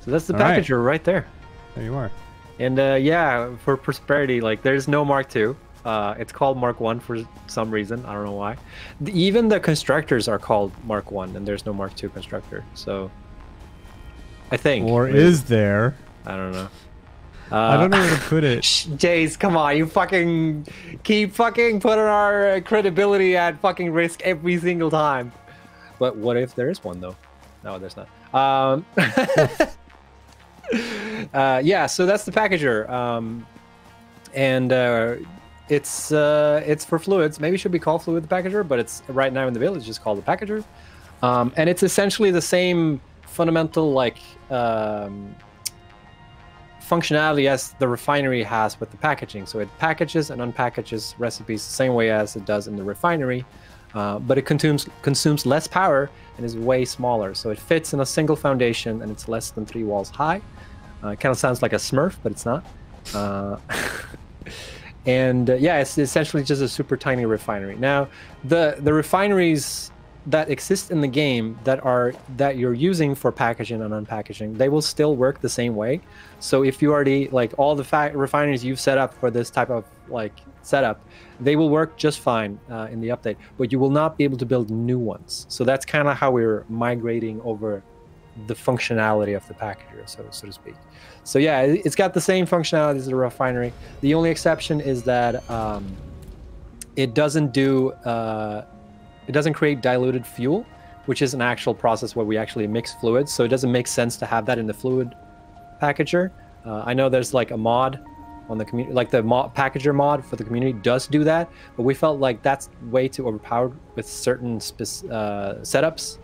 So that's the All right. packager right there. There you are. And yeah, for prosperity, like there's no Mark II. It's called Mark 1 for some reason. I don't know why. Even the constructors are called Mark 1, and there's no Mark II constructor. So I think. Or maybe. is there? I don't know. I don't know where to put it. Jace, come on, you fucking keep fucking putting our credibility at fucking risk every single time. But what if there is one though? No, there's not. Yeah, so that's the packager, and it's for fluids. Maybe it should be called fluid the packager, but it's right now in the build. It's just called the packager, and it's essentially the same fundamental like functionality as the refinery has with the packaging. So it packages and unpackages recipes the same way as it does in the refinery, but it consumes less power and is way smaller. So it fits in a single foundation and it's less than 3 walls high. It kind of sounds like a Smurf, but it's not. And yeah, it's essentially just a super tiny refinery. Now, the refineries that exist in the game that you're using for packaging and unpackaging, they will still work the same way. So if you already like all the refineries you've set up for this type of like setup, they will work just fine in the update, but you will not be able to build new ones. So that's kind of how we're migrating over the functionality of the packager, so to speak. So yeah, it's got the same functionality as the refinery. The only exception is that it doesn't do it doesn't create diluted fuel, which is an actual process where we actually mix fluids. So it doesn't make sense to have that in the fluid packager. I know there's like a mod on the community, like the packager mod for the community does do that, but we felt like that's way too overpowered with certain setups.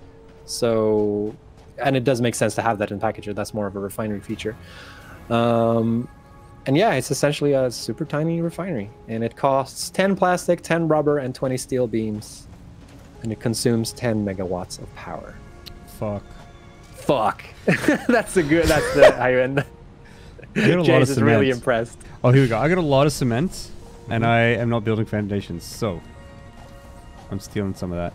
So, and it does make sense to have that in packager. That's more of a refinery feature. And yeah, it's essentially a super tiny refinery, and it costs 10 plastic, 10 rubber, and 20 steel beams. And it consumes 10 megawatts of power. Fuck. That's the high end. Jace is really impressed. Oh, here we go. I got a lot of cement, and I am not building foundations, so I'm stealing some of that.